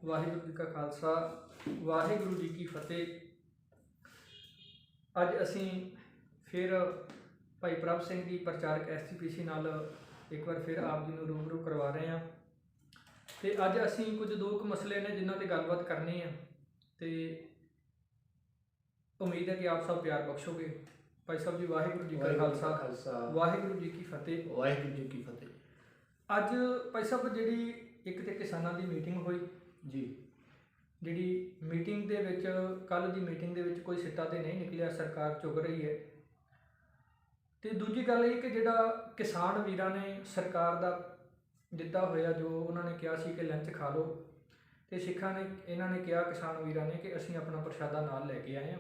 ਵਾਹਿਗੁਰੂ ਜੀ ਕਾ ਖਾਲਸਾ ਵਾਹਿਗੁਰੂ ਜੀ ਕੀ ਫਤਿਹ। ਅੱਜ ਅਸੀਂ ਫਿਰ ਭਾਈ ਪ੍ਰਭ ਸਿੰਘ ਜੀ ਪ੍ਰਚਾਰਕ SGPC ਨਾਲ ਇੱਕ ਵਾਰ ਫਿਰ ਆਪ ਜੀ ਨੂੰ ਰੂਬਰੂ ਕਰਵਾ ਰਹੇ ਹਾਂ। ਤੇ ਅੱਜ ਅਸੀਂ ਕੁਝ ਦੋ ਕੁ ਮਸਲੇ ਨੇ ਜਿਨ੍ਹਾਂ ਤੇ ਗੱਲਬਾਤ ਕਰਨੀ ਹੈ ਤੇ ਉਮੀਦ ਹੈ ਕਿ ਆਪ ਸਭ ਪਿਆਰ ਬਖਸ਼ੋਗੇ। ਭਾਈ ਸਾਹਿਬ ਜੀ ਵਾਹਿਗੁਰੂ ਜੀ ਕਾ ਖਾਲਸਾ ਵਾਹਿਗੁਰੂ ਜੀ ਕੀ ਫਤਿਹ। ਵਾਹਿਗੁਰੂ ਜੀ ਕੀ ਫਤਿਹ। ਅੱਜ ਭਾਈ ਸਾਹਿਬ ਜਿਹੜੀ ਇੱਕ ਤੇ ਕਿਸਾਨਾਂ ਦੀ ਮੀਟਿੰਗ ਹੋਈ ਜੀ, ਜਿਹੜੀ ਮੀਟਿੰਗ ਦੇ ਵਿੱਚ ਕੱਲ੍ਹ ਦੀ ਮੀਟਿੰਗ ਦੇ ਵਿੱਚ ਕੋਈ ਸਿੱਟਾ ਤੇ ਨਹੀਂ ਨਿਕਲਿਆ, ਸਰਕਾਰ ਚੁੱਕ ਰਹੀ ਹੈ। ਤੇ ਦੂਜੀ ਗੱਲ ਇਹ ਕਿ ਜਿਹੜਾ ਕਿਸਾਨ ਵੀਰਾਂ ਨੇ ਸਰਕਾਰ ਦਾ ਦਿੱਤਾ ਹੋਇਆ ਜੋ ਉਹਨਾਂ ਨੇ ਕਿਹਾ ਸੀ ਕਿ ਲੰਚ ਖਾ ਲਓ, ਤੇ ਸਿੱਖਾਂ ਨੇ ਇਹਨਾਂ ਨੇ ਕਿਹਾ ਕਿਸਾਨ ਵੀਰਾਂ ਨੇ ਕਿ ਅਸੀਂ ਆਪਣਾ ਪ੍ਰਸ਼ਾਦਾ ਨਾਲ ਲੈ ਕੇ ਆਏ ਹਾਂ,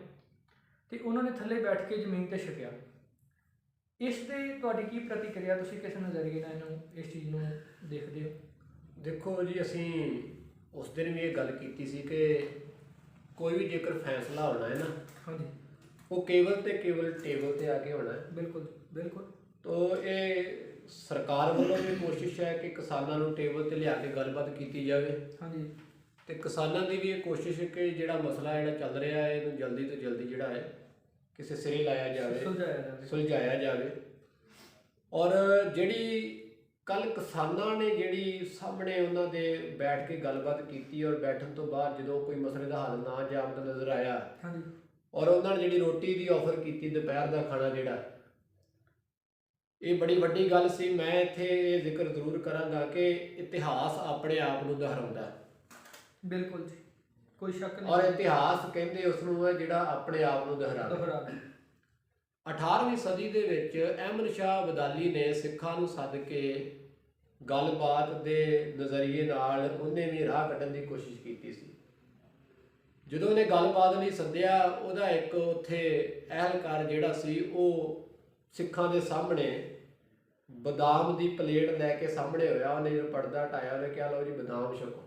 ਤੇ ਉਹਨਾਂ ਨੇ ਥੱਲੇ ਬੈਠ ਕੇ ਜ਼ਮੀਨ ਤੇ ਛਕਿਆ। ਇਸ ਤੇ ਤੁਹਾਡੀ ਕੀ ਪ੍ਰਤੀਕਿਰਿਆ, ਤੁਸੀਂ ਕਿਸ ਨਜ਼ਰੀਏ ਨਾਲ ਇਹਨੂੰ ਇਸ ਚੀਜ਼ ਨੂੰ ਦੇਖਦੇ ਹੋ? ਦੇਖੋ ਜੀ, ਅਸੀਂ ਉਸ ਦਿਨ ਵੀ ਇਹ ਗੱਲ ਕੀਤੀ ਸੀ ਕਿ ਕੋਈ ਵੀ ਜੇਕਰ ਫੈਸਲਾ ਹੋਣਾ ਹੈ ਨਾ, ਹਾਂਜੀ, ਉਹ ਕੇਵਲ ਤੇ ਕੇਵਲ ਟੇਬਲ ਤੇ ਆ ਕੇ ਹੋਣਾ ਹੈ। ਬਿਲਕੁਲ ਬਿਲਕੁਲ। ਤੋ ਇਹ ਸਰਕਾਰ ਵੱਲੋਂ ਵੀ ਕੋਸ਼ਿਸ਼ ਹੈ ਕਿ ਕਿਸਾਨਾਂ ਨੂੰ ਟੇਬਲ ਤੇ ਲਿਆ ਕੇ ਗੱਲਬਾਤ ਕੀਤੀ ਜਾਵੇ। ਹਾਂਜੀ। ਤੇ ਕਿਸਾਨਾਂ ਦੀ ਵੀ ਇਹ ਕੋਸ਼ਿਸ਼ ਹੈ ਕਿ ਜਿਹੜਾ ਮਸਲਾ ਜਿਹੜਾ ਚੱਲ ਰਿਹਾ ਹੈ ਇਹਨੂੰ ਜਲਦੀ ਤੋਂ ਜਲਦੀ ਜਿਹੜਾ ਹੈ ਕਿਸੇ ਸਿਰੇ ਲਾਇਆ ਜਾਵੇ, ਸੁਲਝਾਇਆ ਜਾਵੇ। ਔਰ ਜਿਹੜੀ ਕੱਲ ਕਿਸਾਨਾਂ ਨੇ ਜਿਹੜੀ ਸਾਹਮਣੇ ਉਹਨਾਂ ਦੇ ਬੈਠ ਕੇ ਗੱਲਬਾਤ ਕੀਤੀ, ਔਰ ਬੈਠਣ ਤੋਂ ਬਾਅਦ ਜਦੋਂ ਕੋਈ ਮਸਲੇ ਦਾ ਹੱਲ ਨਾ ਜਾਪਦਾ ਨਜ਼ਰ ਆਇਆ, ਹਾਂਜੀ, ਔਰ ਉਹਨਾਂ ਨੇ ਜਿਹੜੀ ਰੋਟੀ ਦੀ ਆਫਰ ਕੀਤੀ, ਦੁਪਹਿਰ ਦਾ ਖਾਣਾ ਜਿਹੜਾ, ਇਹ ਬੜੀ ਵੱਡੀ ਗੱਲ ਸੀ। ਮੈਂ ਇੱਥੇ ਇਹ ਜ਼ਿਕਰ ਜ਼ਰੂਰ ਕਰਾਂਗਾ ਕਿ ਇਤਿਹਾਸ ਆਪਣੇ ਆਪ ਨੂੰ ਦੁਹਰਾਉਂਦਾ। ਬਿਲਕੁਲ ਜੀ, ਕੋਈ ਸ਼ੱਕ ਨਹੀਂ। ਔਰ ਇਤਿਹਾਸ ਕਹਿੰਦੇ ਉਸ ਨੂੰ ਹੈ ਜਿਹੜਾ ਆਪਣੇ ਆਪ ਨੂੰ ਦੁਹਰਾਵੇ। 18ਵੀਂ ਸਦੀ ਦੇ ਵਿੱਚ ਅਹਿਮਦ ਸ਼ਾਹ ਅਬਦਾਲੀ ਨੇ ਸਿੱਖਾਂ ਨੂੰ ਸੱਦ ਕੇ ਗੱਲਬਾਤ ਦੇ ਨਜ਼ਰੀਏ ਨਾਲ ਉਹਨੇ ਵੀ ਰਾਹ ਕੱਢਣ ਦੀ ਕੋਸ਼ਿਸ਼ ਕੀਤੀ ਸੀ। ਜਦੋਂ ਉਹਨੇ ਗੱਲਬਾਤ ਲਈ ਸੱਦਿਆ, ਉਹਦਾ ਇੱਕ ਉੱਥੇ ਅਹਿਲਕਾਰ ਜਿਹੜਾ ਸੀ ਉਹ ਸਿੱਖਾਂ ਦੇ ਸਾਹਮਣੇ ਬਦਾਮ ਦੀ ਪਲੇਟ ਲੈ ਕੇ ਸਾਹਮਣੇ ਹੋਇਆ। ਉਹਨੇ ਜਦੋਂ ਪਰਦਾ ਹਟਾਇਆ, ਉਹਨੇ ਕਿਹਾ ਲਓ ਜੀ ਬਦਾਮ ਛਕੋ।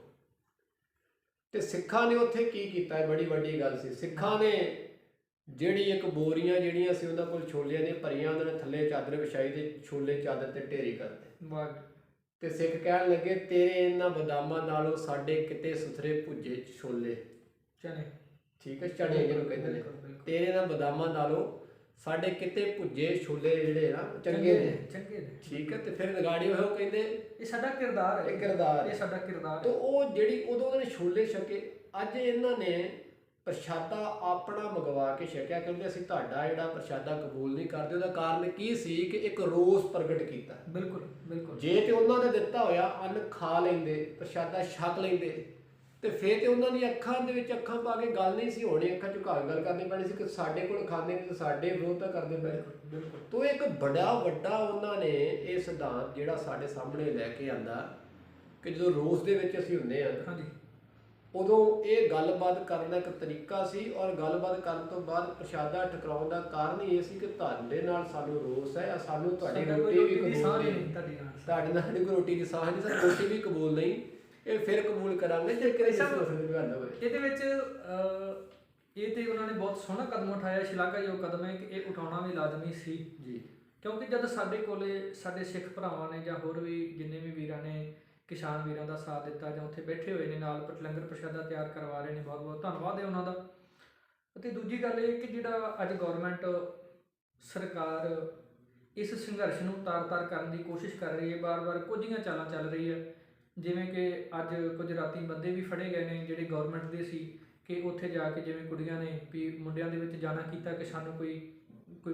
ਤੇ ਸਿੱਖਾਂ ਨੇ ਉੱਥੇ ਕੀ ਕੀਤਾ, ਬੜੀ ਵੱਡੀ ਗੱਲ ਸੀ। ਸਿੱਖਾਂ ਨੇ ਜਿਹੜੀ ਇੱਕ ਬੋਰੀਆਂ ਜਿਹੜੀਆਂ ਸੀ ਉਹਨਾਂ ਕੋਲ ਛੋਲਿਆਂ ਦੀਆਂ ਭਰੀਆਂ, ਉਹਨਾਂ ਨੇ ਥੱਲੇ ਚਾਦਰ ਵਿਛਾਈ ਤੇ ਛੋਲੇ ਚਾਦਰ ਤੇ ਢੇਰੀ ਕਰਤੇ। ਤੇ ਸਿੱਖ ਕਹਿਣ ਲੱਗੇ, ਤੇਰੇ ਇਹਨਾਂ ਬਦਾਮਾਂ ਨਾਲੋਂ ਸਾਡੇ ਕਿਤੇ ਸੁਥਰੇ ਭੁੱਜੇ ਛੋਲੇ, ਚਨੇ, ਠੀਕ ਹੈ, ਚਨੇ ਜਿਹਨੂੰ ਕਹਿੰਦੇ ਨੇ, ਤੇਰੇ ਇਹਨਾਂ ਬਦਾਮਾਂ ਨਾਲੋਂ ਸਾਡੇ ਕਿਤੇ ਭੁੱਜੇ ਛੋਲੇ ਜਿਹੜੇ ਨਾ ਚੰਗੇ ਨੇ, ਠੀਕ ਹੈ। ਤੇ ਫਿਰ ਨਗਾੜੀ ਉਹ ਕਹਿੰਦੇ ਇਹ ਸਾਡਾ ਕਿਰਦਾਰ ਹੈ, ਇਹ ਸਾਡਾ ਕਿਰਦਾਰ ਹੈ। ਤੇ ਉਹ ਜਿਹੜੀ ਉਦੋਂ ਉਹਨਾਂ ਨੇ ਛੋਲੇ ਛਕੇ, ਅੱਜ ਇਹਨਾਂ ਨੇ ਪ੍ਰਸ਼ਾਦਾ ਆਪਣਾ ਮੰਗਵਾ ਕੇ ਛਕਿਆ, ਕਿਉਂਕਿ ਅਸੀਂ ਤੁਹਾਡਾ ਜਿਹੜਾ ਪ੍ਰਸ਼ਾਦਾ ਕਬੂਲ ਨਹੀਂ ਕਰਦੇ। ਉਹਦਾ ਕਾਰਨ ਕੀ ਸੀ ਕਿ ਇੱਕ ਰੋਸ ਪ੍ਰਗਟ ਕੀਤਾ। ਬਿਲਕੁਲ ਬਿਲਕੁਲ। ਜੇ ਤੇ ਉਹਨਾਂ ਨੇ ਦਿੱਤਾ ਹੋਇਆ ਅੰਨ ਖਾ ਲੈਂਦੇ, ਪ੍ਰਸ਼ਾਦਾ ਛਕ ਲੈਂਦੇ, ਤੇ ਫਿਰ ਤੇ ਉਹਨਾਂ ਦੀ ਅੱਖਾਂ ਦੇ ਵਿੱਚ ਅੱਖਾਂ ਪਾ ਕੇ ਗੱਲ ਨਹੀਂ ਸੀ ਹੋਣੀ, ਅੱਖਾਂ ਝੁਕਾ ਕੇ ਗੱਲ ਕਰਨੀ ਪੈਣੀ ਸੀ ਕਿ ਸਾਡੇ ਕੋਲ ਖਾਂਦੇ ਨੇ ਤੇ ਸਾਡੇ ਵਿਰੋਧ ਤਾਂ ਕਰਦੇ ਪਏ। ਬਿਲਕੁਲ। ਤੋਂ ਇੱਕ ਬੜਾ ਵੱਡਾ ਉਹਨਾਂ ਨੇ ਇਹ ਸਿਧਾਂਤ ਜਿਹੜਾ ਸਾਡੇ ਸਾਹਮਣੇ ਲੈ ਕੇ ਆਂਦਾ ਕਿ ਜਦੋਂ ਰੋਸ ਦੇ ਵਿੱਚ ਅਸੀਂ ਹੁੰਦੇ ਹਾਂ, ਹਾਂਜੀ, ਉਦੋਂ ਇਹ ਗੱਲਬਾਤ ਕਰਨ ਦਾ ਇੱਕ ਤਰੀਕਾ ਸੀ। ਔਰ ਗੱਲਬਾਤ ਕਰਨ ਤੋਂ ਬਾਅਦ ਪ੍ਰਸ਼ਾਦਾ ਟਕਰਾਉਣ ਦਾ ਕਾਰਨ ਹੀ ਇਹ ਸੀ ਕਿ ਤੁਹਾਡੇ ਨਾਲ ਸਾਨੂੰ ਰੋਸ ਹੈ, ਸਾਨੂੰ ਤੁਹਾਡੀ ਰੋਟੀ ਵੀ ਕਬੂਲ ਨਹੀਂ, ਤੁਹਾਡੇ ਨਾਲ ਸਾਡੀ ਕੋਈ ਰੋਟੀ ਦੀ ਸਾਹ ਨਹੀਂ, ਸਾਡੀ ਰੋਟੀ ਵੀ ਕਬੂਲ ਨਹੀਂ, ਇਹ ਫਿਰ ਕਬੂਲ ਕਰਾਂਗੇ ਜੇਕਰ ਇਸ ਮਸਲੇ ਦੀ ਗੱਲ ਹੋਵੇ। ਇਹਦੇ ਵਿੱਚ ਇਹ ਤੇ ਉਹਨਾਂ ਨੇ ਬਹੁਤ ਸੋਹਣਾ ਕਦਮ ਉਠਾਇਆ, ਸ਼ਲਾਘਾਯੋਗ ਕਦਮ ਹੈ ਕਿ ਇਹ ਉਠਾਉਣਾ ਵੀ ਲਾਜ਼ਮੀ ਸੀ ਜੀ। ਕਿਉਂਕਿ ਜਦ ਸਾਡੇ ਕੋਲੇ ਸਾਡੇ ਸਿੱਖ ਭਰਾਵਾਂ ਨੇ ਜਾਂ ਹੋਰ ਵੀ ਜਿੰਨੇ ਵੀ ਵੀਰਾਂ ਨੇ ਕਿਸਾਨ ਵੀਰਾਂ ਦਾ ਸਾਥ ਦਿੱਤਾ ਜਾਂ ਉੱਥੇ ਬੈਠੇ ਹੋਏ ਨੇ ਨਾਲ ਲੰਗਰ ਪ੍ਰਸ਼ਾਦਾ ਤਿਆਰ ਕਰਵਾ ਰਹੇ ਨੇ, ਬਹੁਤ ਬਹੁਤ ਧੰਨਵਾਦ ਹੈ ਉਹਨਾਂ ਦਾ। ਅਤੇ ਦੂਜੀ ਗੱਲ ਇਹ ਕਿ ਜਿਹੜਾ ਅੱਜ ਗੌਰਮੈਂਟ ਸਰਕਾਰ ਇਸ ਸੰਘਰਸ਼ ਨੂੰ ਤਾਰ-ਤਾਰ ਕਰਨ ਦੀ ਕੋਸ਼ਿਸ਼ ਕਰ ਰਹੀ ਹੈ, ਬਾਰ-ਬਾਰ ਕੁਝੀਆਂ ਚਾਲਾਂ ਚੱਲ ਰਹੀ ਹੈ। ਜਿਵੇਂ ਕਿ ਅੱਜ ਕੁਝ ਰਾਤੀ ਬੰਦੇ ਵੀ ਫੜੇ ਗਏ ਨੇ ਜਿਹੜੇ ਗੌਰਮੈਂਟ ਦੇ ਸੀ, ਕਿ ਉੱਥੇ ਜਾ ਕੇ ਜਿਵੇਂ ਕੁੜੀਆਂ ਨੇ ਵੀ ਮੁੰਡਿਆਂ ਦੇ ਵਿੱਚ ਜਾਣਾ ਕੀਤਾ ਕਿ ਸਾਨੂੰ ਕੋਈ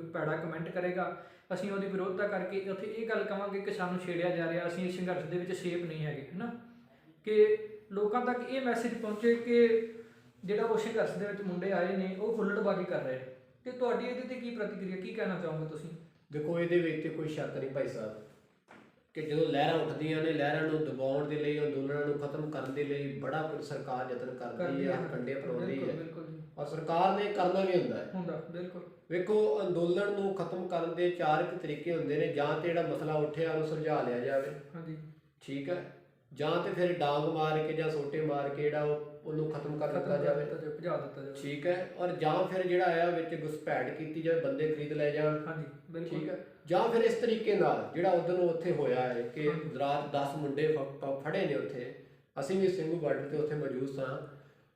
ਭੈੜਾ ਕਮੈਂਟ ਕਰੇਗਾ, ਅਸੀਂ ਉਹਦੀ ਵਿਰੋਧਤਾ ਕਰਕੇ ਉੱਥੇ ਇਹ ਗੱਲ ਕਹਾਂਗੇ ਕਿ ਸਾਨੂੰ ਛੇੜਿਆ ਜਾ ਰਿਹਾ, ਅਸੀਂ ਇਸ ਸੰਘਰਸ਼ ਦੇ ਵਿੱਚ ਸੇਫ ਨਹੀਂ ਹੈਗੇ, ਹੈ ਨਾ। ਕਿ ਲੋਕਾਂ ਤੱਕ ਇਹ ਮੈਸੇਜ ਪਹੁੰਚੇ ਕਿ ਜਿਹੜਾ ਉਹ ਸੰਘਰਸ਼ ਦੇ ਵਿੱਚ ਮੁੰਡੇ ਆਏ ਨੇ ਉਹ ਹੁੱਲੜਬਾਜ਼ੀ ਕਰ ਰਹੇ। ਤੇ ਤੁਹਾਡੀ ਇਹਦੇ ਤੇ ਕੀ ਪ੍ਰਤੀਕਿਰਿਆ, ਕੀ ਕਹਿਣਾ ਚਾਹੋਗੇ ਤੁਸੀਂ? ਦੇਖੋ, ਇਹਦੇ ਵਿੱਚ ਤੇ ਕੋਈ ਸ਼ੱਕ ਨਹੀਂ ਭਾਈ ਸਾਹਿਬ ਕਿ ਜਦੋਂ ਲਹਿਰਾਂ ਉੱਠਦੀਆਂ ਨੇ, ਲਹਿਰਾਂ ਨੂੰ ਦਬਾਉਣ ਦੇ ਲਈ, ਅੰਦੋਲਨਾਂ ਨੂੰ ਖਤਮ ਕਰਨ ਦੇ ਲਈ ਬੜਾ ਕੁਝ ਸਰਕਾਰ ਯਤਨ ਕਰਦੀ ਹੈ, ਕੰਡੇ ਪਰਾਉਂਦੀ ਹੈ, ਔਰ ਸਰਕਾਰ ਨੇ ਕਰਨਾ ਵੀ ਹੁੰਦਾ। ਬਿਲਕੁਲ। ਵੇਖੋ, ਅੰਦੋਲਨ ਨੂੰ ਖਤਮ ਕਰਨ ਦੇ ਚਾਰ ਕੁ ਤਰੀਕੇ ਹੁੰਦੇ ਨੇ। ਜਾਂ ਤੇ ਜਿਹੜਾ ਮਸਲਾ ਉੱਠਿਆ ਉਹਨੂੰ ਸੁਲਝਾ ਲਿਆ ਜਾਵੇ, ਹਾਂਜੀ, ਠੀਕ ਹੈ, ਜਾਂ ਤੇ ਫਿਰ ਡਾਂਗ ਮਾਰ ਕੇ ਜਾਂ ਸੋਟੇ ਮਾਰ ਕੇ ਜਿਹੜਾ ਉਹਨੂੰ ਖਤਮ ਕਰ ਦਿੱਤਾ ਜਾਵੇ, ਭਜਾ ਦਿੱਤਾ ਜਾਵੇ, ਠੀਕ ਹੈ। ਔਰ ਜਾਂ ਫਿਰ ਜਿਹੜਾ ਆ ਵਿੱਚ ਘੁਸਪੈਠ ਕੀਤੀ ਜਾਵੇ, ਬੰਦੇ ਖਰੀਦ ਲੈ ਜਾਣ, ਹਾਂਜੀ, ਬਿਲਕੁਲ, ਠੀਕ ਹੈ। ਜਾਂ ਫਿਰ ਇਸ ਤਰੀਕੇ ਨਾਲ ਜਿਹੜਾ ਉਦੋਂ ਉੱਥੇ ਹੋਇਆ ਹੈ ਕਿ ਰਾਤ 10 ਮੁੰਡੇ ਫੜੇ ਨੇ ਉੱਥੇ, ਅਸੀਂ ਵੀ ਸਿੰਘੂ ਬਾਰਡਰ ਤੇ ਉੱਥੇ ਮੌਜੂਦ ਸਾਂ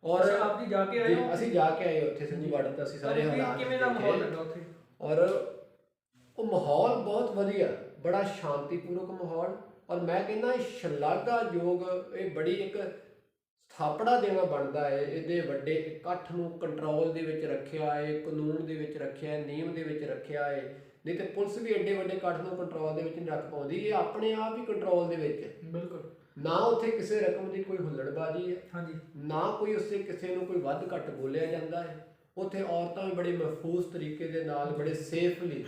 ਔਰ ਅੱਛਾ, ਆਪ ਜੀ ਜਾ ਕੇ ਆਏ ਹੋ? ਅਸੀਂ ਜਾ ਕੇ ਆਏ ਉੱਥੇ ਸਿੰਘੂ ਬਾਰਡਰ ਤੇ, ਅਸੀਂ ਸਾਰੇ ਹਾਲਾਤ ਕਿਵੇਂ ਦਾ ਮਾਹੌਲ ਲੱਗਾ ਉੱਥੇ? ਔਰ ਉਹ ਮਾਹੌਲ ਬਹੁਤ ਵਧੀਆ, ਬੜਾ ਸ਼ਾਂਤੀਪੂਰਵਕ ਮਾਹੌਲ। ਔਰ ਮੈਂ ਕਹਿੰਦਾ ਸ਼ਲਾਘਾਯੋਗ, ਇਹ ਬੜੀ ਇੱਕ ਥਾਪੜਾ ਦੇਣਾ ਬਣਦਾ ਹੈ ਇਹਦੇ ਵੱਡੇ ਇਕੱਠ ਨੂੰ ਕੰਟਰੋਲ ਦੇ ਵਿੱਚ ਰੱਖਿਆ ਹੈ, ਕਾਨੂੰਨ ਦੇ ਵਿੱਚ ਰੱਖਿਆ ਹੈ, ਨਿਯਮ ਦੇ ਵਿੱਚ ਰੱਖਿਆ ਹੈ। ਨਹੀਂ ਤੇ ਪੁਲਿਸ ਵੀ ਐਡੇ ਵੱਡੇ ਇਕੱਠ ਨੂੰ ਕੰਟਰੋਲ ਦੇ ਵਿੱਚ ਨਹੀਂ ਰੱਖ ਪਾਉਂਦੀ, ਇਹ ਆਪਣੇ ਆਪ ਹੀ ਕੰਟਰੋਲ ਦੇ ਵਿੱਚ ਹੈ। ਬਿਲਕੁਲ। ਨਾ ਉੱਥੇ ਕਿਸੇ ਰਕਮ ਦੀ ਕੋਈ ਹੁੱਲੜਬਾਜ਼ੀ ਹੈ, ਹਾਂਜੀ, ਨਾ ਕੋਈ ਉਸੇ ਕਿਸੇ ਨੂੰ ਕੋਈ ਵੱਧ ਘੱਟ ਬੋਲਿਆ ਜਾਂਦਾ ਹੈ। ਉੱਥੇ ਔਰਤਾਂ ਵੀ ਬੜੇ ਮਹਿਫੂਜ਼ ਤਰੀਕੇ ਦੇ ਨਾਲ, ਬੜੇ ਸੇਫਲੀ,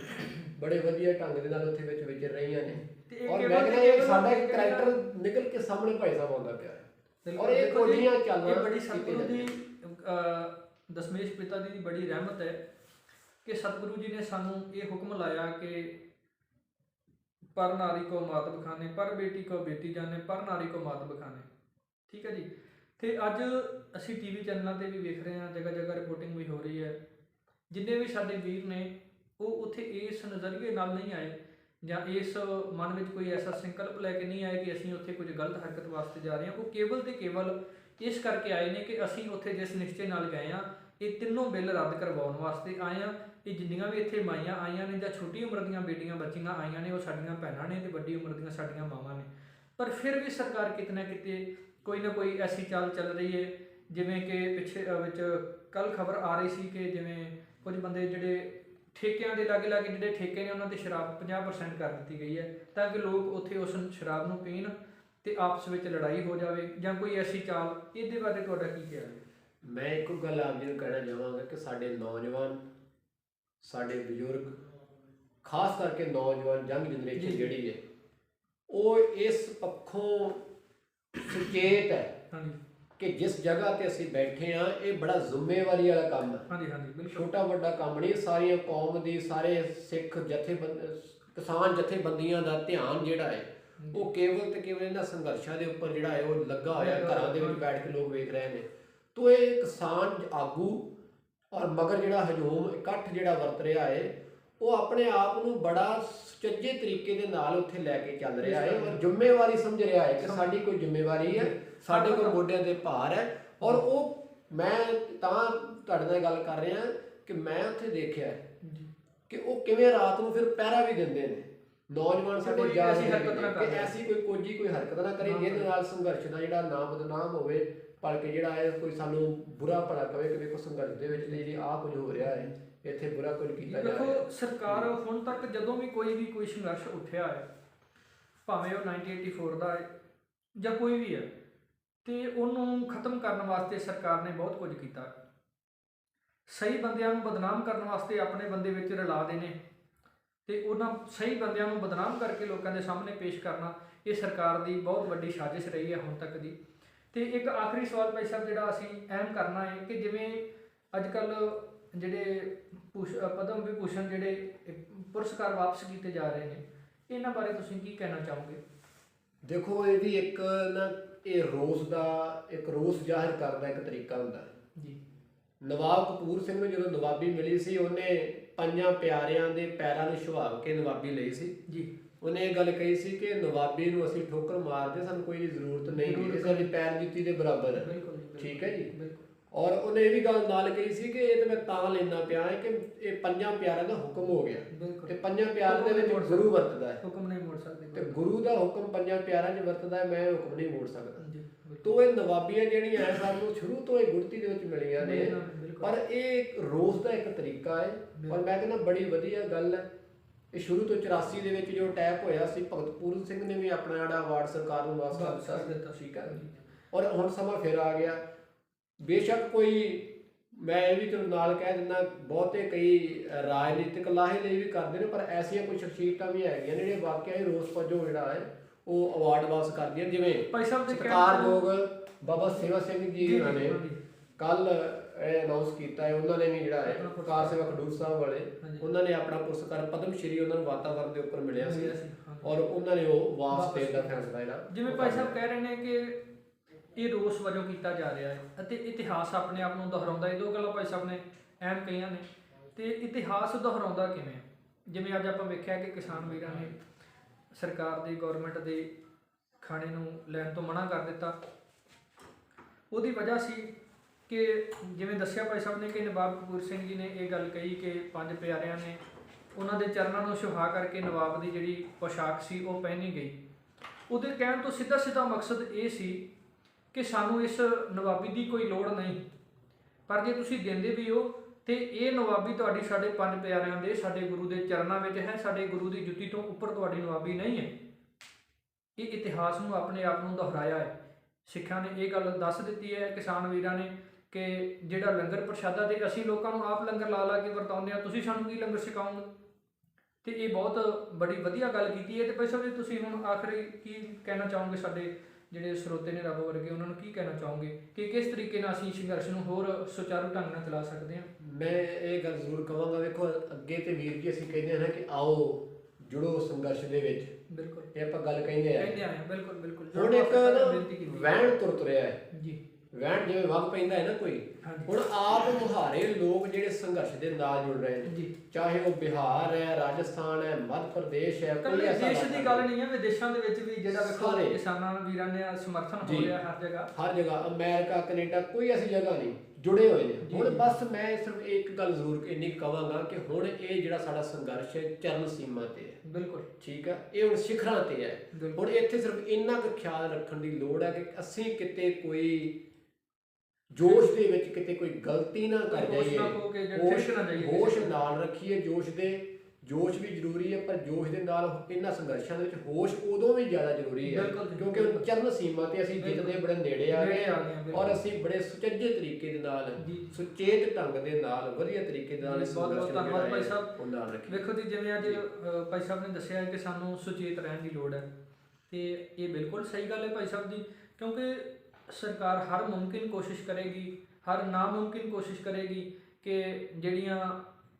ਬੜੇ ਵਧੀਆ ਢੰਗ ਦੇ ਨਾਲ ਉੱਥੇ ਵਿੱਚ ਵਿਚਰ ਰਹੀਆਂ ਨੇ। ਔਰ ਮੈਂ ਕਹਿੰਦਾ ਇਹ ਸਾਡਾ ਇੱਕ ਕਰੈਕਟਰ ਨਿਕਲ ਕੇ ਸਾਹਮਣੇ ਭਾਈ ਸਾਹਿਬ ਆਉਂਦਾ ਪਿਆ ਹੈ। ਔਰ ਇਹ ਕੋਝੀਆਂ ਚੱਲਣਾ, ਇਹ ਬੜੀ ਸਤਿਗੁਰੂ ਦੀ ਦਸ਼ਮੇਸ਼ ਪਿਤਾ ਜੀ ਦੀ ਬੜੀ ਰਹਿਮਤ ਹੈ ਕਿ ਸਤਿਗੁਰੂ ਜੀ ਨੇ ਸਾਨੂੰ ਇਹ ਹੁਕਮ ਲਾਇਆ ਕਿ ਪਰ ਨਾਰੀ ਕੋ ਮਾਤ ਬਖਾਨੇ, ਪਰ ਬੇਟੀ ਕੋ ਬੇਟੀ ਜਾਣੇ, ਪਰ ਨਾਰੀ ਕੋ ਮਾਤ ਬਖਾਨੇ। ਠੀਕ ਹੈ ਜੀ। ਤੇ ਅੱਜ ਅਸੀਂ ਟੀਵੀ ਚੈਨਲਾਂ ਤੇ ਵੀ ਵੇਖ ਰਹੇ ਹਾਂ, ਜਗ੍ਹਾ ਜਗ੍ਹਾ ਰਿਪੋਰਟਿੰਗ ਵੀ ਹੋ ਰਹੀ ਹੈ। ਜਿੰਨੇ ਵੀ ਸਾਡੇ ਵੀਰ ਨੇ ਉਹ ਉੱਥੇ ਇਸ ਨਜ਼ਰੀਏ ਨਾਲ ਨਹੀਂ ਆਏ ਜਾਂ ਇਸ ਮਨ ਵਿੱਚ ਕੋਈ ਐਸਾ ਸੰਕਲਪ ਲੈ ਕੇ ਨਹੀਂ ਆਏ ਕਿ ਅਸੀਂ ਉੱਥੇ ਕੁਝ ਗਲਤ ਹਰਕਤ ਵਾਸਤੇ ਜਾ ਰਹੇ ਹਾਂ। ਉਹ ਕੇਵਲ ਤੇ ਕੇਵਲ ਇਸ ਕਰਕੇ ਆਏ ਨੇ ਕਿ ਅਸੀਂ ਉੱਥੇ ਜਿਸ ਨਿਸ਼ਚੇ ਨਾਲ ਗਏ ਹਾਂ, ਇਹ ਤਿੰਨੋਂ ਬਿੱਲ ਰੱਦ ਕਰਵਾਉਣ ਵਾਸਤੇ ਆਏ ਹਾਂ। ਇਹ ਜਿੰਨੀਆਂ ਵੀ ਇੱਥੇ ਮਾਈਆਂ ਆਈਆਂ ਨੇ ਜਾਂ ਛੋਟੀ ਉਮਰ ਦੀਆਂ ਬੇਟੀਆਂ ਬੱਚੀਆਂ ਆਈਆਂ ਨੇ, ਉਹ ਸਾਡੀਆਂ ਭੈਣਾਂ ਨੇ ਤੇ ਵੱਡੀ ਉਮਰ ਦੀਆਂ ਸਾਡੀਆਂ ਮਾਵਾਂ ਨੇ। ਪਰ ਫਿਰ ਵੀ ਸਰਕਾਰ ਕਿਤੇ ਨਾ ਕਿਤੇ ਕੋਈ ਨਾ ਕੋਈ ਐਸੀ ਚਾਲ ਚੱਲ ਰਹੀ ਹੈ, ਜਿਵੇਂ ਕਿ ਪਿੱਛੇ ਵਿੱਚ ਕੱਲ ਖਬਰ ਆ ਰਹੀ ਸੀ ਕਿ ਜਿਵੇਂ ਕੁਝ ਬੰਦੇ ਜਿਹੜੇ ਠੇਕਿਆਂ ਦੇ ਲਾਗੇ ਲਾਗੇ ਜਿਹੜੇ ਠੇਕੇ ਨੇ ਉਹਨਾਂ ਤੇ ਸ਼ਰਾਬ 50% ਕਰ ਦਿੱਤੀ ਗਈ ਹੈ ਤਾਂ ਕਿ ਲੋਕ ਉੱਥੇ ਉਸ ਸ਼ਰਾਬ ਨੂੰ ਪੀਣ ਤੇ ਆਪਸ ਵਿੱਚ ਲੜਾਈ ਹੋ ਜਾਵੇ ਜਾਂ ਕੋਈ ਐਸੀ ਚਾਲ। ਇਹਦੇ ਬਾਰੇ ਤੁਹਾਡਾ ਕੀ ਖਿਆਲ ਹੈ? ਮੈਂ ਇੱਕ ਗੱਲ ਆਪ ਜੀ ਨੂੰ ਕਹਿਣਾ ਚਾਹਾਂਗਾ ਕਿ ਸਾਡੇ ਨੌਜਵਾਨ, ਸਾਡੇ ਬਜ਼ੁਰਗ, ਖਾਸ ਕਰਕੇ ਨੌਜਵਾਨ ਯੰਗ ਜਨਰੇਸ਼ਨ ਜਿਹੜੀ ਹੈ, ਉਹ ਇਸ ਪੱਖੋਂ ਸੁਚੇਤ ਹੈ ਹਾਂਜੀ ਕਿ ਜਿਸ ਜਗ੍ਹਾ ਤੇ ਅਸੀਂ ਬੈਠੇ ਹਾਂ ਇਹ ਬੜਾ ਜ਼ਿੰਮੇਵਾਰੀ ਵਾਲਾ ਕੰਮ ਹੈ। ਹਾਂਜੀ ਹਾਂਜੀ ਬਿਲਕੁਲ। ਛੋਟਾ ਵੱਡਾ ਕੰਮ ਨਹੀਂ, ਸਾਰੀਆਂ ਕੌਮ ਦੀ, ਸਾਰੇ ਸਿੱਖ ਕਿਸਾਨ ਜਥੇਬੰਦੀਆਂ ਦਾ ਧਿਆਨ ਜਿਹੜਾ ਹੈ ਉਹ ਕੇਵਲ ਤੇ ਕੇਵਲ ਇਹਨਾਂ ਸੰਘਰਸ਼ਾਂ ਦੇ ਉੱਪਰ ਜਿਹੜਾ ਹੈ ਉਹ ਲੱਗਾ ਹੋਇਆ। ਘਰਾਂ ਦੇ ਵਿੱਚ ਬੈਠ ਕੇ ਲੋਕ ਵੇਖ ਰਹੇ ਨੇ। ਤੋ ਇਹ ਕਿਸਾਨ ਆਗੂ ਔਰ ਮਗਰ ਜਿਹੜਾ ਹਜੂਮ ਇਕੱਠ ਜਿਹੜਾ ਵਰਤ ਰਿਹਾ ਹੈ, ਉਹ ਆਪਣੇ ਆਪ ਨੂੰ ਬੜਾ ਸੁਚੱਜੇ ਤਰੀਕੇ ਦੇ ਨਾਲ ਉੱਥੇ ਲੈ ਕੇ ਚੱਲ ਰਿਹਾ ਹੈ ਔਰ ਜ਼ਿੰਮੇਵਾਰੀ ਸਮਝ ਰਿਹਾ ਹੈ ਕਿ ਸਾਡੀ ਕੋਈ ਜ਼ਿੰਮੇਵਾਰੀ ਹੈ, ਸਾਡੇ ਕੋਲ ਮੋਢਿਆਂ ਤੇ ਭਾਰ ਹੈ। ਔਰ ਉਹ ਮੈਂ ਤਾਂ ਤੁਹਾਡੇ ਨਾਲ ਗੱਲ ਕਰ ਰਿਹਾ ਕਿ ਮੈਂ ਉੱਥੇ ਦੇਖਿਆ ਕਿ ਉਹ ਕਿਵੇਂ ਰਾਤ ਨੂੰ ਫਿਰ ਪਹਿਰਾ ਵੀ ਦਿੰਦੇ ਨੇ। ਨੌਜਵਾਨ ਸਾਡੇ ਜਾ ਰਹੇ ਕਿ ਐਸੀ ਕੋਈ ਕੋਝੀ ਕੋਈ ਹਰਕਤ ਨਾ ਕਰੇ ਜਿਹਦੇ ਨਾਲ ਸੰਘਰਸ਼ ਦਾ ਜਿਹੜਾ ਨਾਮ ਬਦਨਾਮ ਹੋਵੇ, ਭਲਕੇ ਜਿਹੜਾ ਹੈ ਕੋਈ ਸਾਨੂੰ ਬੁਰਾ ਭਲਾ ਕਵੇ ਕਿ ਵੇਖੋ ਸੰਘਰਸ਼ ਦੇ ਵਿੱਚ ਜਿਹੜੀ ਆਹ ਕੁਝ ਹੋ ਰਿਹਾ ਹੈ, ਇੱਥੇ ਬੁਰਾ ਕੁਝ ਕੀਤਾ ਜਾ ਰਿਹਾ ਹੈ। ਦੇਖੋ ਸਰਕਾਰ ਹੁਣ ਤੱਕ ਜਦੋਂ ਵੀ ਕੋਈ ਸੰਘਰਸ਼ ਉੱਠਿਆ ਹੈ, ਭਾਵੇਂ ਉਹ 1984 ਦਾ ਹੈ ਜਾਂ ਕੋਈ ਵੀ ਹੈ, ਤੇ ਉਹਨੂੰ ਖਤਮ ਕਰਨ ਵਾਸਤੇ ਸਰਕਾਰ ਨੇ ਬਹੁਤ ਕੁਝ ਕੀਤਾ। ਸਹੀ ਬੰਦਿਆਂ ਨੂੰ ਬਦਨਾਮ ਕਰਨ ਵਾਸਤੇ ਆਪਣੇ ਬੰਦੇ ਵਿੱਚ ਰਲਾ ਦੇਣੇ ਤੇ ਉਹਨਾਂ ਸਹੀ ਬੰਦਿਆਂ ਨੂੰ ਬਦਨਾਮ ਕਰਕੇ ਲੋਕਾਂ ਦੇ ਸਾਹਮਣੇ ਪੇਸ਼ ਕਰਨਾ, ਇਹ ਸਰਕਾਰ ਦੀ ਬਹੁਤ ਵੱਡੀ ਸਾਜ਼ਿਸ਼ ਰਹੀ ਹੈ ਹੁਣ ਤੱਕ ਦੀ। ਤੇ ਇੱਕ ਆਖਰੀ ਸਵਾਲ ਭਾਈ ਸਾਹਿਬ ਜਿਹੜਾ ਅਸੀਂ ਅਹਿਮ ਕਰਨਾ ਹੈ ਕਿ ਜਿਵੇਂ ਅੱਜ ਕੱਲ੍ਹ ਜਿਹੜੇ ਪਦਮ ਵਿਭੂਸ਼ਣ ਜਿਹੜੇ ਪੁਰਸਕਾਰ ਵਾਪਸ ਕੀਤੇ ਜਾ ਰਹੇ ਨੇ, ਇਹਨਾਂ ਬਾਰੇ ਤੁਸੀਂ ਕੀ ਕਹਿਣਾ ਚਾਹੋਗੇ? ਦੇਖੋ ਇਹ ਵੀ ਇੱਕ ਨਾ ਇਹ ਰੋਸ ਜ਼ਾਹਿਰ ਕਰਨ ਦਾ ਇੱਕ ਤਰੀਕਾ ਹੁੰਦਾ ਜੀ। ਨਵਾਬ ਕਪੂਰ ਸਿੰਘ ਨੂੰ ਜਦੋਂ ਨਵਾਬੀ ਮਿਲੀ ਸੀ, ਉਹਨੇ ਪੰਜਾਂ ਪਿਆਰਿਆਂ ਦੇ ਪੈਰਾਂ ਨੂੰ ਛੁਹਾਵ ਕੇ ਨਵਾਬੀ ਲਈ ਸੀ ਜੀ। ਉਹਨੇ ਇਹ ਗੱਲ ਕਹੀ ਸੀ ਕਿ ਨਵਾਬੀ ਨੂੰ ਅਸੀਂ ਠੋਕਰ ਮਾਰਦੇ, ਸਾਨੂੰ ਕੋਈ ਜ਼ਰੂਰਤ ਨਹੀਂ, ਇਹ ਸਾਡੀ ਪੈਰ ਜੁੱਤੀ ਦੇ ਬਰਾਬਰ ਹੈ। ਠੀਕ ਹੈ ਜੀ। ਔਰ ਉਹਨੇ ਇਹ ਵੀ ਗੱਲ ਨਾਲ ਕਹੀ ਸੀ ਕਿ ਇਹ ਤਾਂ ਮੈਂ ਤਾਂ ਲੈਣਾ ਪਿਆ ਹੈ ਕਿ ਇਹ ਪੰਜਾਂ ਪਿਆਰਿਆਂ ਦਾ ਹੁਕਮ ਹੋ ਗਿਆ ਤੇ ਪੰਜਾਂ ਪਿਆਰਿਆਂ ਦੇ ਵਿੱਚ ਗੁਰੂ ਵਰਤਦਾ ਹੈ, ਹੁਕਮ ਨਹੀਂ ਮੋੜ ਸਕਦੇ, ਤੇ ਗੁਰੂ ਦਾ ਹੁਕਮ ਪੰਜਾਂ ਪਿਆਰਿਆਂ 'ਚ ਵਰਤਦਾ ਹੈ, ਮੈਂ ਹੁਕਮ ਨਹੀਂ ਮੋੜ ਸਕਦਾ। ਤੋ ਇਹ ਨਵਾਬੀਆਂ ਜਿਹੜੀਆਂ ਹੈ ਸਾਨੂੰ ਸ਼ੁਰੂ ਤੋਂ ਇਹ ਗੁੜਤੀ ਦੇ ਵਿੱਚ ਮਿਲੀਆਂ ਨੇ, ਪਰ ਇਹ ਰੋਸ ਦਾ ਇੱਕ ਤਰੀਕਾ ਹੈ ਔਰ ਮੈਂ ਕਹਿੰਦਾ ਬੜੀ ਵਧੀਆ ਗੱਲ ਹੈ। ਇਹ ਸ਼ੁਰੂ ਤੋਂ 84 ਦੇ ਵਿੱਚ ਜੋ ਅਟੈਕ ਹੋਇਆ ਸੀ, ਭਗਤ ਪੂਰਨ ਸਿੰਘ ਨੇ ਵੀ ਆਪਣਾ ਜਿਹੜਾ ਅਵਾਰਡ ਸਰਕਾਰ ਨੂੰ ਵਾਪਸ ਕਰ ਦਿੱਤਾ। ਠੀਕ ਹੈ। ਔਰ ਹੁਣ ਸਮਾਂ ਫਿਰ ਆ ਗਿਆ। ਬੇਸ਼ੱਕ ਕੋਈ, ਮੈਂ ਇਹ ਵੀ ਤੁਹਾਨੂੰ ਨਾਲ ਕਹਿ ਦਿੰਦਾ, ਬਹੁਤੇ ਕਈ ਰਾਜਨੀਤਿਕ ਲਾਹੇ ਲਈ ਵੀ ਕਰਦੇ ਨੇ, ਪਰ ਐਸੀਆਂ ਕੋਈ ਸ਼ਖਸੀਅਤਾਂ ਵੀ ਹੈਗੀਆਂ ਨੇ ਜਿਹੜੇ ਵਾਕਿਆ ਹੀ ਰੋਸ ਵਜੋਂ ਜਿਹੜਾ ਹੈ ਉਹ ਅਵਾਰਡ ਵਾਪਸ ਕਰਦੀਆਂ। ਜਿਵੇਂ ਸਤਿਕਾਰਯੋਗ ਬਾਬਾ ਸੇਵਾ ਸਿੰਘ ਜੀ ਨੇ ਕੱਲ ਇਹ ਅਨਾਉਂਸ ਕੀਤਾ ਹੈ, ਉਹਨਾਂ ਨੇ ਵੀ ਜਿਹੜਾ ਹੈ ਕਾਰ ਸੇਵਾ ਖਡੂਰ ਸਾਹਿਬ ਵਾਲੇ, ਉਹਨਾਂ ਨੇ ਆਪਣਾ ਪੁਰਸਕਾਰ ਪਦਮ ਸ਼੍ਰੀ ਉਹਨਾਂ ਨੂੰ ਵਾਤਾਵਰਨ ਦੇ ਉੱਪਰ ਮਿਲਿਆ ਸੀ ਔਰ ਉਹਨਾਂ ਨੇ ਉਹ ਵਾਪਸ ਦੇਣ ਦਾ ਫੈਸਲਾ ਜਿਹੜਾ, ਜਿਵੇਂ ਭਾਈ ਸਾਹਿਬ ਕਹਿ ਰਹੇ ਨੇ ਕਿ ਇਹ ਰੋਸ ਵਜੋਂ ਕੀਤਾ ਜਾ ਰਿਹਾ ਹੈ ਅਤੇ ਇਤਿਹਾਸ ਆਪਣੇ ਆਪ ਨੂੰ ਦੁਹਰਾਉਂਦਾ। ਇਹ ਦੋ ਗੱਲਾਂ ਭਾਈ ਸਾਹਿਬ ਨੇ ਅਹਿਮ ਕਹੀਆਂ ਨੇ। ਤੇ ਇਤਿਹਾਸ ਦੁਹਰਾਉਂਦਾ ਕਿਵੇਂ? ਜਿਵੇਂ ਅੱਜ ਆਪਾਂ ਵੇਖਿਆ ਕਿ ਕਿਸਾਨ ਵੀਰਾਂ ਨੇ ਸਰਕਾਰ ਦੀ, ਗੌਰਮੈਂਟ ਦੇ ਖਾਣੇ ਨੂੰ ਲੈਣ ਤੋਂ ਮਨਾ ਕਰ ਦਿੱਤਾ ਉਹਦੀ ਵਜ੍ਹਾ ਸੀ ਕਿ ਜਿਵੇਂ ਦੱਸਿਆ ਭਾਈ ਸਾਹਿਬ ਨੇ ਕਿ ਨਵਾਬ ਕਪੂਰ ਸਿੰਘ ਜੀ ਨੇ ਇਹ ਗੱਲ ਕਹੀ ਕਿ 5 ਪਿਆਰਿਆਂ ਨੇ ਉਹਨਾਂ ਦੇ ਚਰਨਾਂ ਨੂੰ ਸੁਹਾ ਕਰਕੇ ਨਵਾਬ ਦੀ ਜਿਹੜੀ ਪੋਸ਼ਾਕ ਸੀ ਉਹ ਪਹਿਨੀ ਗਈ। ਉਹਦੇ ਕਹਿਣ ਤੋਂ ਸਿੱਧਾ ਸਿੱਧਾ ਮਕਸਦ ਇਹ ਸੀ ਕਿ ਸਾਨੂੰ ਇਸ ਨਵਾਬੀ ਦੀ ਕੋਈ ਲੋੜ ਨਹੀਂ, ਪਰ ਜੇ ਤੁਸੀਂ ਦਿੰਦੇ ਵੀ ਹੋ ਤੇ ਇਹ ਨਵਾਬੀ ਤੁਹਾਡੀ ਸਾਡੇ 5 ਪਿਆਰਿਆਂ ਦੇ, ਸਾਡੇ ਗੁਰੂ ਦੇ ਚਰਨਾਂ ਵਿੱਚ ਹੈ, ਸਾਡੇ ਗੁਰੂ ਦੀ ਜੁੱਤੀ ਤੋਂ ਉੱਪਰ ਤੁਹਾਡੀ ਨਵਾਬੀ ਨਹੀਂ ਹੈ। ਇਹ ਇਤਿਹਾਸ ਨੂੰ ਆਪਣੇ ਆਪ ਨੂੰ ਦੁਹਰਾਇਆ ਹੈ। ਸਿੱਖਾਂ ਨੇ ਇਹ ਗੱਲ ਦੱਸ ਦਿੱਤੀ ਹੈ ਕਿਸਾਨ ਵੀਰਾਂ ਨੇ ਕਿ ਜਿਹੜਾ ਲੰਗਰ ਪ੍ਰਸ਼ਾਦਾ ਤੇ ਅਸੀਂ ਲੋਕਾਂ ਨੂੰ ਆਪ ਲੰਗਰ ਲਾ ਕੇ ਵਰਤਾਉਂਦੇ ਆ, ਤੁਸੀਂ ਸਾਨੂੰ ਕੀ ਲੰਗਰ ਛਕਾਓਗੇ। ਤੇ ਇਹ ਬਹੁਤ ਬੜੀ ਵਧੀਆ ਗੱਲ ਕੀਤੀ ਹੈ। ਤੇ ਭਾਈ ਸਾਹਿਬ ਜੀ ਤੁਸੀਂ ਹੁਣ ਆਖਰੀ ਕੀ ਕਹਿਣਾ ਚਾਹੋਗੇ, ਸਾਡੇ ਜਿਹੜੇ ਸਰੋਤੇ ਨੇ ਰੱਬ ਵਰਗੇ, ਉਹਨਾਂ ਨੂੰ ਕੀ ਕਹਿਣਾ ਚਾਹੋਗੇ ਕਿ ਕਿਸ ਤਰੀਕੇ ਨਾਲ ਅਸੀਂ ਸੰਘਰਸ਼ ਨੂੰ ਹੋਰ ਸੁਚਾਰੂ ਢੰਗ ਨਾਲ ਚਲਾ ਸਕਦੇ ਹਾਂ। ਮੈਂ ਇਹ ਗੱਲ ਜ਼ਰੂਰ ਕਹਾਂਗਾ, ਵੇਖੋ ਅੱਗੇ ਤੇ ਵੀਰ ਜੀ ਅਸੀਂ ਕਹਿੰਦੇ ਹਾਂ ਕਿ ਆਓ ਜੁੜੋ ਸੰਘਰਸ਼ ਦੇ ਵਿੱਚ, ਬਿਲਕੁਲ ਇਹ ਆਪਾਂ ਗੱਲ ਕਹਿੰਦੇ ਆ ਬਿਲਕੁਲ ਬਿਲਕੁਲ। ਹੁਣ ਇੱਕ ਵਹਿਣ ਤੁਰਿਆ ਹੈ ਜੀ, ਵਹਿਣ ਜਿਵੇਂ ਵਗ ਪੈਂਦਾ ਹੈ ਨਾ ਕੋਈ, ਹੁਣ ਆਪ ਮੁਹਾਰੇ ਲੋਕ ਜਿਹੜੇ ਸੰਘਰਸ਼ ਦੇ ਨਾਲ ਜੁੜ ਰਹੇ ਨੇ ਜੀ, ਚਾਹੇ ਉਹ ਬਿਹਾਰ ਹੈ, ਰਾਜਸਥਾਨ ਹੈ, ਮੱਧ ਪ੍ਰਦੇਸ਼ ਹੈ, ਕੋਈ ਐਸਾ ਦੇਸ਼ ਦੀ ਗੱਲ ਨਹੀਂ ਹੈ, ਵਿਦੇਸ਼ਾਂ ਦੇ ਵਿੱਚ ਵੀ ਜਿਹੜਾ ਵੇਖੋ ਕਿਸਾਨਾਂ ਵੀਰਾਂ ਨੇ ਸਮਰਥਨ ਹੋ ਰਿਹਾ ਹਰ ਜਗ੍ਹਾ, ਅਮਰੀਕਾ, ਕੈਨੇਡਾ, ਕੋਈ ਐਸੀ ਜਗ੍ਹਾ ਨਹੀਂ, ਜੁੜੇ ਹੋਏ ਨੇ। ਹੁਣ ਬਸ ਮੈਂ ਸਿਰਫ ਇੱਕ ਗੱਲ ਜ਼ਰੂਰ ਇੰਨੀ ਕਹਾਂਗਾ ਕਿ ਹੁਣ ਇਹ ਜਿਹੜਾ ਸਾਡਾ ਸੰਘਰਸ਼ ਹੈ ਚਰਨ ਸੀਮਾ ਤੇ ਹੈ। ਬਿਲਕੁਲ ਠੀਕ ਹੈ, ਇਹ ਹੁਣ ਸਿਖਰਾਂ ਤੇ ਹੈ। ਹੁਣ ਇੱਥੇ ਸਿਰਫ ਇੰਨਾ ਕੁ ਖਿਆਲ ਰੱਖਣ ਦੀ ਲੋੜ ਹੈ ਕਿ ਅਸੀਂ ਕਿਤੇ ਕੋਈ ਜੋਸ਼ ਦੇ ਵਿੱਚ ਕਿਤੇ ਕੋਈ ਗਲਤੀ ਨਾ ਕਰ ਜਾਈਏ, ਹੋਸ਼ ਨਾਲ ਰੱਖੀਏ। ਜੋਸ਼ ਵੀ ਜ਼ਰੂਰੀ ਹੈ, ਪਰ ਜੋਸ਼ ਦੇ ਨਾਲ ਇਹਨਾਂ ਸੰਘਰਸ਼ਾਂ ਦੇ ਵਿੱਚ ਹੋਸ਼ ਉਦੋਂ ਵੀ ਜ਼ਿਆਦਾ ਜ਼ਰੂਰੀ ਹੈ, ਕਿਉਂਕਿ ਚਰਨ ਸੀਮਾ ਤੇ ਅਸੀਂ ਜਿੱਤ ਦੇ ਬੜੇ ਨੇੜੇ ਆ ਗਏ ਔਰ ਅਸੀਂ ਬੜੇ ਸੁਚੱਜੇ ਤਰੀਕੇ ਦੇ ਨਾਲ, ਸੁਚੇਤ ਢੰਗ ਦੇ ਨਾਲ, ਵਧੀਆ ਤਰੀਕੇ ਦੇ ਨਾਲ ਇਸ ਸੰਘਰਸ਼ ਨੂੰ ਧੰਨਵਾਦ ਭਾਈ ਸਾਹਿਬ। ਵੇਖੋ ਜੀ, ਜਿਵੇਂ ਅੱਜ ਭਾਈ ਸਾਹਿਬ ਨੇ ਦੱਸਿਆ ਕਿ ਸਾਨੂੰ ਸੁਚੇਤ ਰਹਿਣ ਦੀ ਲੋੜ ਹੈ, ਤੇ ਇਹ ਬਿਲਕੁਲ ਸਹੀ ਗੱਲ ਹੈ ਭਾਈ ਸਾਹਿਬ ਦੀ, ਕਿਉਂਕਿ ਸਰਕਾਰ ਹਰ ਮੁਮਕਿਨ ਕੋਸ਼ਿਸ਼ ਕਰੇਗੀ, ਹਰ ਨਾਮੁਮਕਿਨ ਕੋਸ਼ਿਸ਼ ਕਰੇਗੀ ਕਿ ਜਿਹੜੀਆਂ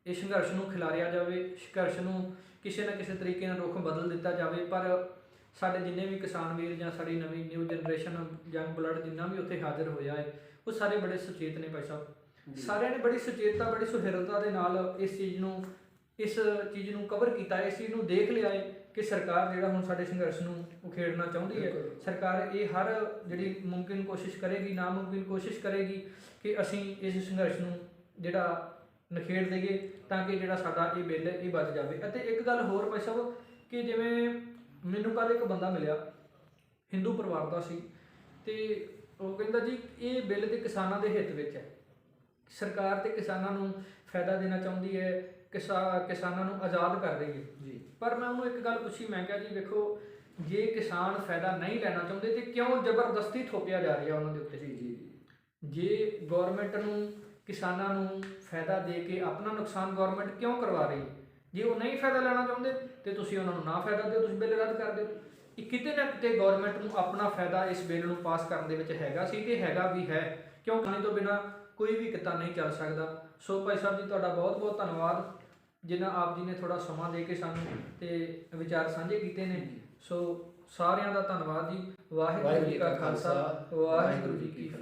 ਇਹ ਸੰਘਰਸ਼ ਨੂੰ ਖਿਲਾਰਿਆ ਜਾਵੇ, ਸੰਘਰਸ਼ ਨੂੰ ਕਿਸੇ ਨਾ ਕਿਸੇ ਤਰੀਕੇ ਨਾਲ ਰੁਖ ਬਦਲ ਦਿੱਤਾ ਜਾਵੇ। ਪਰ ਸਾਡੇ ਜਿੰਨੇ ਵੀ ਕਿਸਾਨ ਵੀਰ ਜਾਂ ਸਾਡੀ ਨਵੀਂ ਨਿਊ ਜਨਰੇਸ਼ਨ ਯੰਗ ਬਲੱਡ ਜਿੰਨਾ ਵੀ ਉੱਥੇ ਹਾਜ਼ਰ ਹੋਇਆ ਹੈ, ਉਹ ਸਾਰੇ ਬੜੇ ਸੁਚੇਤ ਨੇ ਭਾਈ ਸਾਹਿਬ। ਸਾਰਿਆਂ ਨੇ ਬੜੀ ਸੁਚੇਤਤਾ, ਬੜੀ ਸੁਹਿਰਦਤਾ ਦੇ ਨਾਲ ਇਸ ਚੀਜ਼ ਨੂੰ ਕਵਰ ਕੀਤਾ ਹੈ, ਇਸ ਚੀਜ਼ ਨੂੰ ਦੇਖ ਲਿਆ ਹੈ ਕਿ ਸਰਕਾਰ ਜਿਹੜਾ ਹੁਣ ਸਾਡੇ ਸੰਘਰਸ਼ ਨੂੰ ਉਖੇੜਨਾ ਚਾਹੁੰਦੀ ਹੈ। ਸਰਕਾਰ ਇਹ ਹਰ ਜਿਹੜੀ ਮੁਮਕਿਨ ਕੋਸ਼ਿਸ਼ ਕਰੇਗੀ, ਨਾਮੁਮਕਿਨ ਕੋਸ਼ਿਸ਼ ਕਰੇਗੀ ਕਿ ਅਸੀਂ ਇਸ ਸੰਘਰਸ਼ ਨੂੰ ਜਿਹੜਾ ਨਿਖੇੜ ਦੇਈਏ ਤਾਂ ਕਿ ਜਿਹੜਾ ਸਾਡਾ ਇਹ ਬਿੱਲ ਇਹ ਬਚ ਜਾਵੇ। ਅਤੇ ਇੱਕ ਗੱਲ ਹੋਰ ਭਾਈ ਸਾਹਿਬ ਕਿ ਜਿਵੇਂ ਮੈਨੂੰ ਕੱਲ੍ਹ ਇੱਕ ਬੰਦਾ ਮਿਲਿਆ, ਹਿੰਦੂ ਪਰਿਵਾਰ ਦਾ ਸੀ, ਤੇ ਉਹ ਕਹਿੰਦਾ ਜੀ ਇਹ ਬਿੱਲ ਤੇ ਕਿਸਾਨਾਂ ਦੇ ਹਿੱਤ ਵਿੱਚ ਹੈ, ਸਰਕਾਰ ਤੇ ਕਿਸਾਨਾਂ ਨੂੰ ਫਾਇਦਾ ਦੇਣਾ ਚਾਹੁੰਦੀ ਹੈ, ਕਿਸਾਨਾਂ ਨੂੰ ਆਜ਼ਾਦ ਕਰ ਰਹੀ ਹੈ ਜੀ। ਪਰ ਮੈਂ ਉਹਨੂੰ ਇੱਕ ਗੱਲ ਪੁੱਛੀ, ਮੈਂ ਕਿਹਾ ਜੀ ਵੇਖੋ, ਜੇ ਕਿਸਾਨ ਫਾਇਦਾ ਨਹੀਂ ਲੈਣਾ ਚਾਹੁੰਦੇ ਤੇ ਕਿਉਂ ਜ਼ਬਰਦਸਤੀ ਥੋਪਿਆ ਜਾ ਰਿਹਾ ਉਹਨਾਂ ਦੇ ਉੱਤੇ। ਜੇ ਗਵਰਨਮੈਂਟ ਨੂੰ ਕਿਸਾਨਾਂ ਨੂੰ ਫਾਇਦਾ ਦੇ ਕੇ ਆਪਣਾ ਨੁਕਸਾਨ ਗਵਰਨਮੈਂਟ ਕਿਉਂ ਕਰਵਾ ਰਹੀ ਹੈ? ਜੇ ਉਹ ਨਹੀਂ ਫਾਇਦਾ ਲੈਣਾ ਚਾਹੁੰਦੇ ਤੇ ਤੁਸੀਂ ਉਹਨਾਂ ਨੂੰ ਨਾ ਫਾਇਦਾ ਦਿਓ, ਤੁਸੀਂ ਬਿੱਲ ਰੱਦ ਕਰ ਦਿਓ। ਇਹ ਕਿਤੇ ਨਾ ਕਿਤੇ ਗਵਰਨਮੈਂਟ ਨੂੰ ਆਪਣਾ ਫਾਇਦਾ ਇਸ ਬਿੱਲ ਨੂੰ ਪਾਸ ਕਰਨ ਦੇ ਵਿੱਚ ਹੈਗਾ ਸੀ ਤੇ ਹੈਗਾ ਵੀ ਹੈ, ਕਿਉਂ ਪਾਣੀ ਤੋਂ ਬਿਨਾਂ ਕੋਈ ਵੀ ਕਿੱਤਾ ਨਹੀਂ ਚੱਲ ਸਕਦਾ। ਸੋ ਭਾਈ ਸਾਹਿਬ ਜੀ, ਤੁਹਾਡਾ ਬਹੁਤ ਬਹੁਤ ਧੰਨਵਾਦ ਜਿਨ੍ਹਾਂ ਆਪ ਜੀ ਨੇ ਥੋੜਾ ਸਮਾਂ ਦੇ ਕੇ ਸਾਨੂੰ ਤੇ ਵਿਚਾਰ ਸਾਂਝੇ ਕੀਤੇ ਨੇ। ਸੋ ਸਾਰਿਆਂ ਦਾ ਧੰਨਵਾਦ ਜੀ। ਵਾਹਿਗੁਰੂ ਜੀ ਕਾ ਖਾਲਸਾ, ਵਾਹਿਗੁਰੂ ਜੀ ਕੀ ਫਤਿਹ।